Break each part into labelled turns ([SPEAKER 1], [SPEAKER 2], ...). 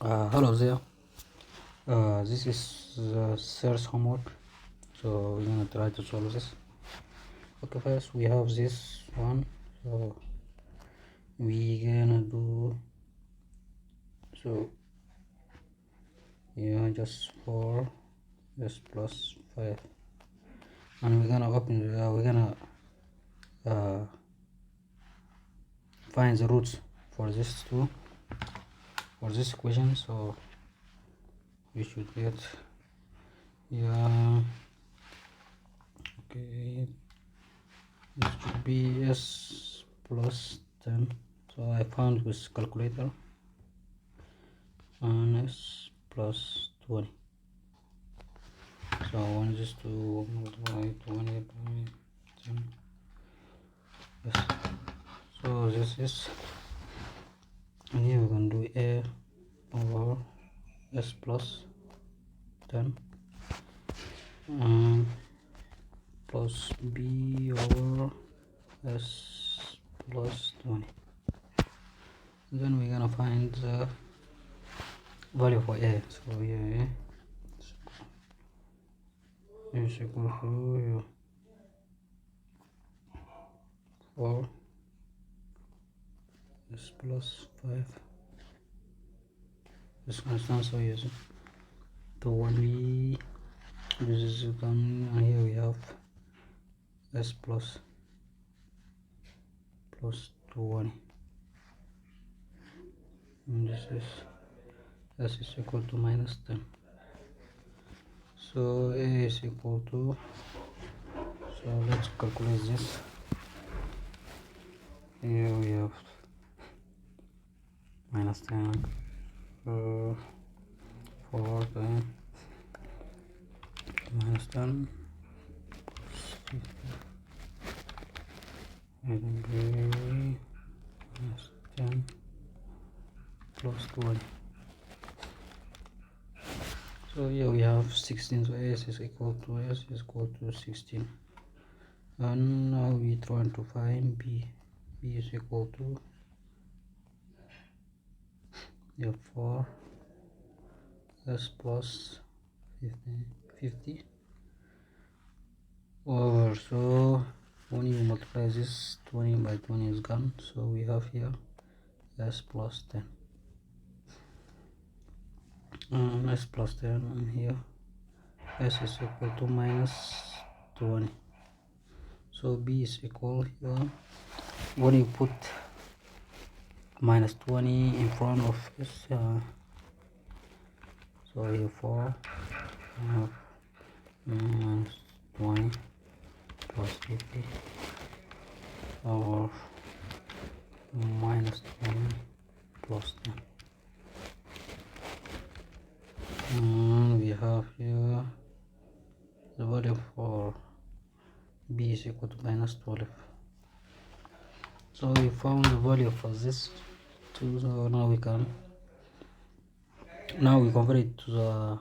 [SPEAKER 1] Hello there. This is Sir's homework, so we're gonna try to solve this. Okay, first we have this one, so we're gonna do just 4 s plus 5, and we're gonna uh, find the roots for this equation. So we should get okay, this should be s plus 10. So I found with calculator, and s plus 20. So 1 is to multiply 20 by 10. Yes. So this is, and here we can do a over s plus 10 and plus b over s plus 20. Then we're gonna find the value for a. So here a is equal to 4 s plus 5. This constant, so yes. So when we this is done, and here we have s plus 20, and this is s is equal to minus 10. So a is equal to, so let's calculate this. Here we have minus 10, 4 10 minus 10 plus 50, and minus 10 plus 20. So here we have 16, so s is equal to 16. And now we trying to find b. B is equal to 4 s plus 50 over, so when you multiply this, 20 by 20 is gone, so we have here s plus 10 and s plus 10, and here s is equal to minus 20. So b is equal here, when you put minus 20 in front of s, so here 4 minus 20 plus 50 or minus 20 plus 10. And we have here the value for b is equal to minus 12. So we found the value for this too. So now we convert it to the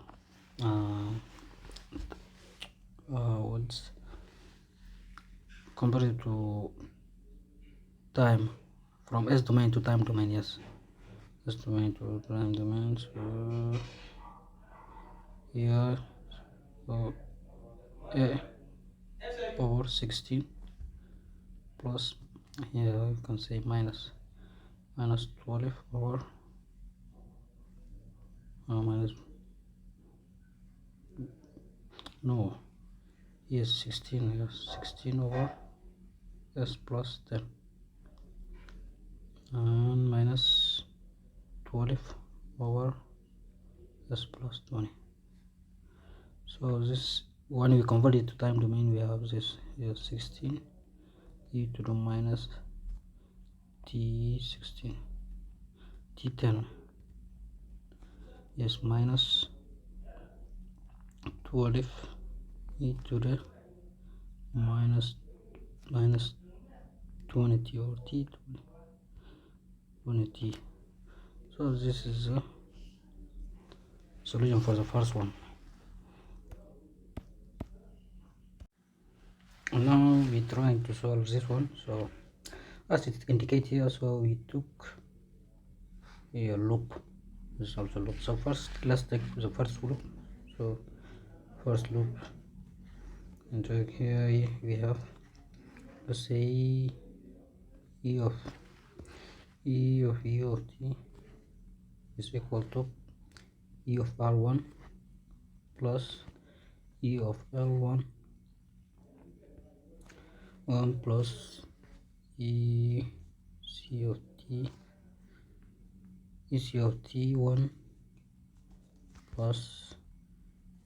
[SPEAKER 1] convert it to time, from s domain to time domain. Yes, s domain to time domain. So here, so a over 16 plus, here you can say minus 12 over minus, no, yes, 16 over s plus 10 and minus 12 over s plus 20. So this, when we convert it to time domain, we have this here 16 e to the minus t16 t10, yes, minus 12 e to the minus 20t or t 20t. So this is the solution for the first one. And now we're trying to solve this one. So as it indicates here, so we took a loop this is also loop. So first let's take the first loop. So first loop, and here we have, let's say, e of t is equal to e of r1 plus e of l1 1 plus e c of t c of t1 plus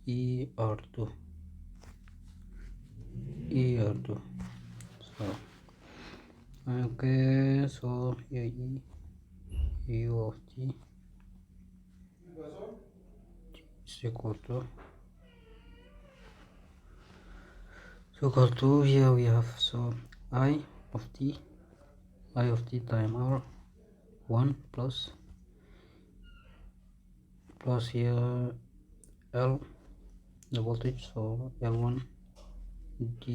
[SPEAKER 1] er2 so okay, so here u of t is equal to here we have, so I of t time r1 plus here L, the voltage, so L1 d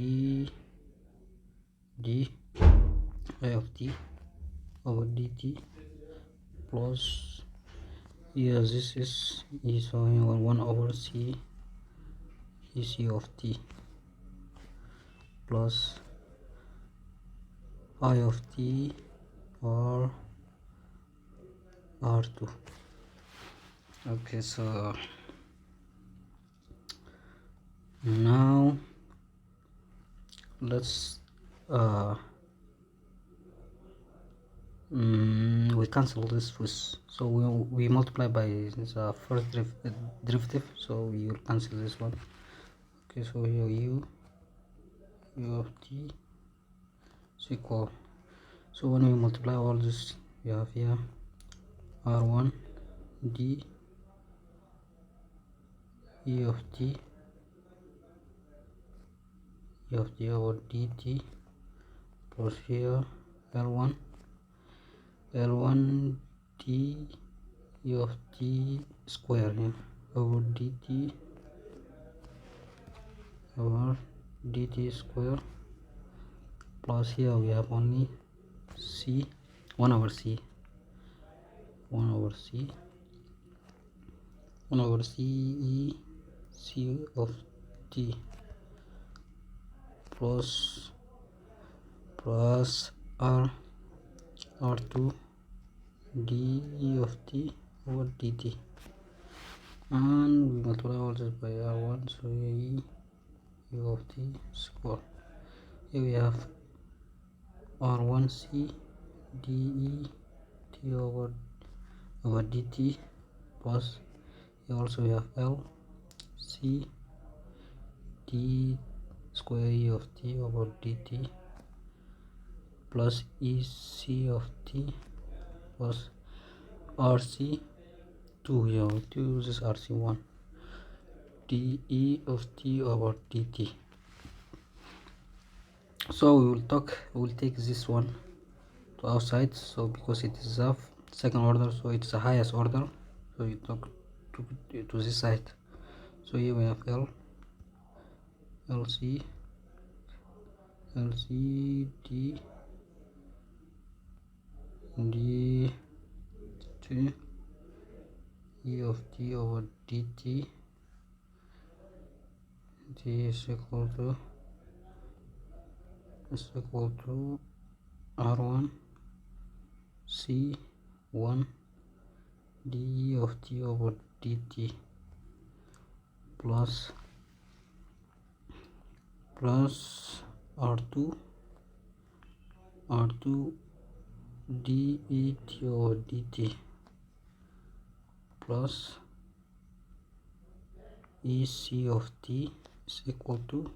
[SPEAKER 1] I of t over dt plus here this is so 1 over c of t plus I of t or r2. Okay, so now let's we cancel this with, so we multiply by the first derivative, so we will cancel this one. Okay, so here u of t is equal, so when we multiply all this, we have here r1 d e of t over dt plus here L1 d e of t square here over dt square plus here we have only c 1 over c e c of t plus r2 d e of t over dt, and we multiply all this by r1, so here e of t square. Here we have r1c de t over dt plus here also we have L c d square e of t over dt plus ec of t plus rc2, here we use this rc1 de of t over dt. So we will take this one to outside, so because it is a second order, so it's the highest order, so you talk to this side. So here we have LC d t e of t over dt is equal to r1 c1 de of t over dt plus r2 det over dt plus ec of t is equal to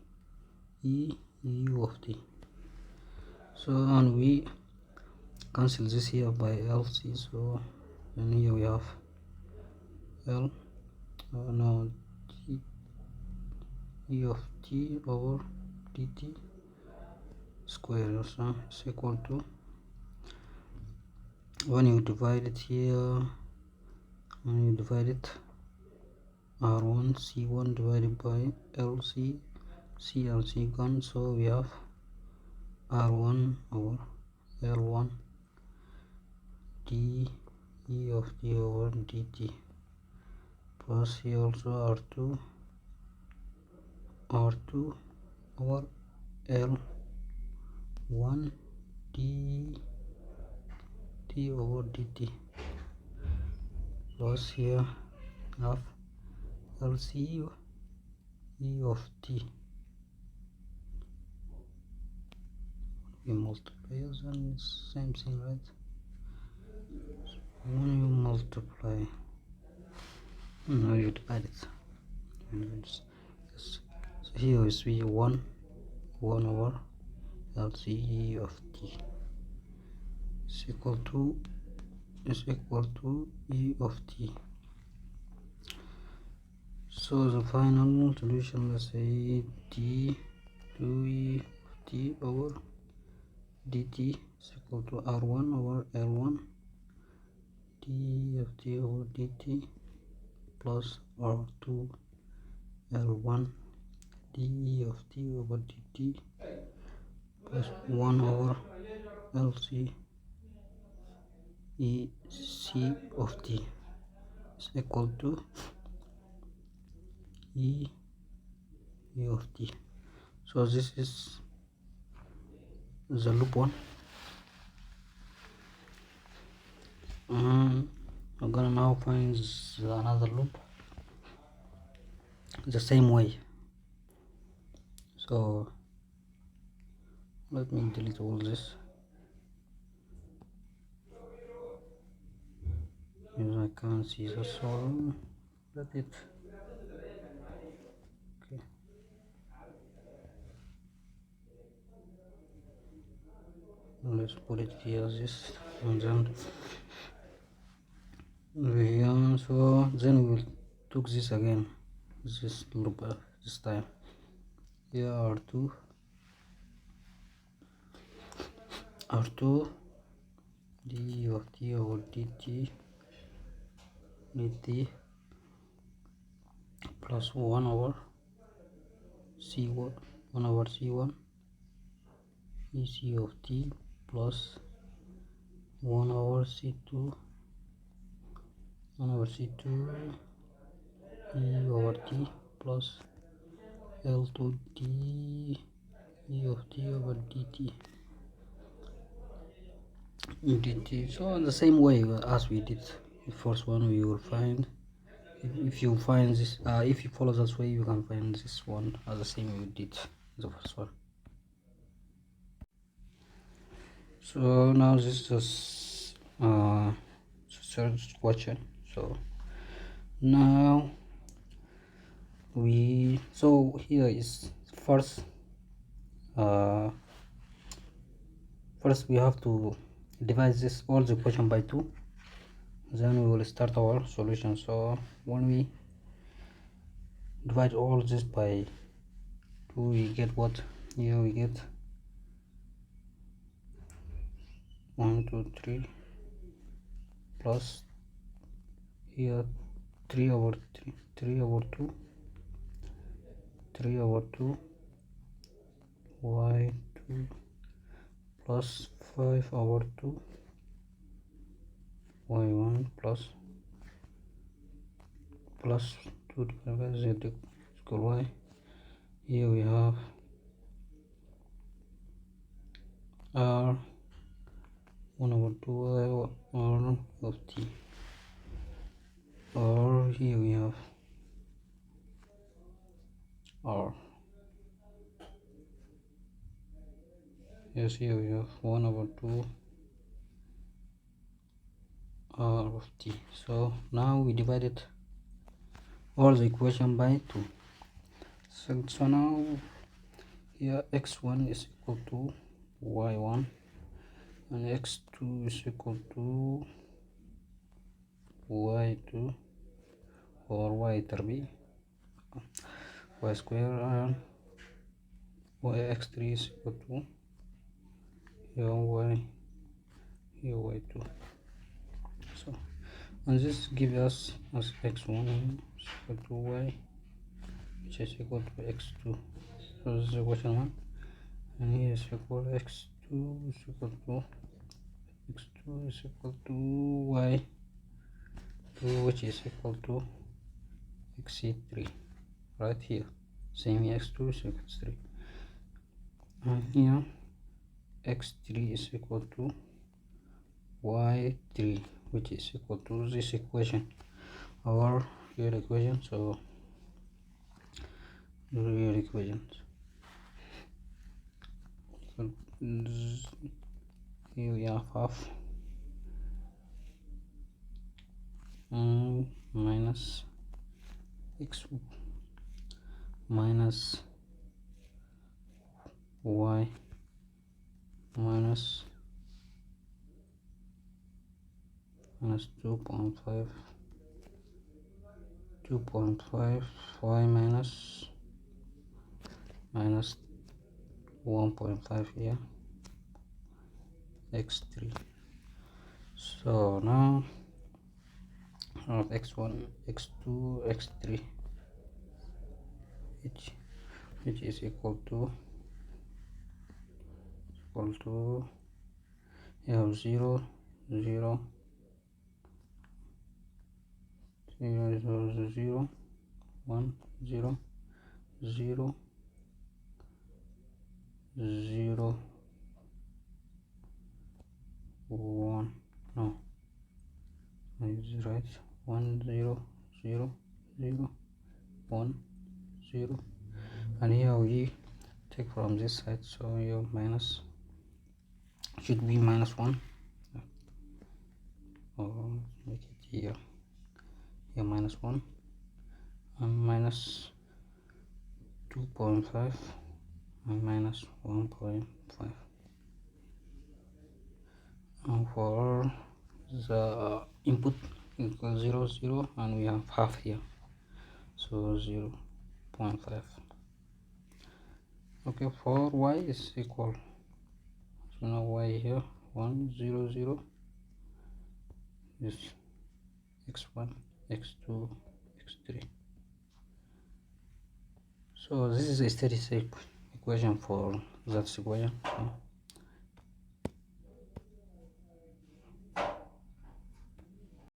[SPEAKER 1] eu of t. So and we cancel this here by LC, so and here we have L now e of t over dt square, so is equal to, when you divide it here, when you divide it r1 c1 divided by lc c and c gone, so we have r1 over l1 d e of t over dt plus here also r2 over L1 dt over dt plus here of LC e of t. We multiply and same thing, right? When you multiply, now you divide it. So here is we 1 over LCE of t is equal to e of t. So the final solution, let's say d 2e of t over dt is equal to r1 over L1 d of t over dt plus r2 L1 d of t over dt plus 1 over LC e c of t is equal to e of t. So this is the loop one. I'm gonna now find another loop the same way. So let me delete all this because I can't see the solve. Let it. Okay. Let's put it here this and then so then we will took this again, this loop this time. Here r2 d of t over dt plus 1 over c1 ec of t plus 1 over c2 e over t plus L2 d e of t over dt. So in the same way as we did the first one, we will find, if you find this, if you follow this way, you can find this one as the same we did the first one. So now this is third question. So now here is first we have to divide all the question by 2, then we will start our solution. So when we divide all this by 2, we get what? Here we get 1 2 3 plus here 3 over 2 y2 plus 5 over 2 y1 plus 2 divided by z equal y. Here we have r 1 over 2 y r of t, or here we have r. Yes, here we have 1 over 2 r of t. So now we divided all the equation by 2. So now here x1 is equal to y1 and x2 is equal to y2 or y terbi y square, and x3 is equal to here y2. So and this gives us as x1 is equal to y, which is equal to x2. So this is equation 1, and here is equal x2 is equal to y 2, which is equal to x3 right here. Same here, x2 is equal to 3, and here x3 is equal to y3, which is equal to this equation, our real equation. So real equations, so here we have half minus x minus y minus 2.5 y minus 1.5 here x3. So now of x1, x2, x3, which is equal to you have 0 0 0 0 0 1 0 0 0 1, no, is right, 1 0 0 0 1 0, and here we take from this side, so your minus should be minus 1, or make it here minus 1, and minus 2.5 and minus 1.5. and for the input equals 0 0, and we have half here, so 0.5. okay, for y is equal, so now y here 1 0 0 is x1 x2 x3. So this is a steady state equation for that equation. So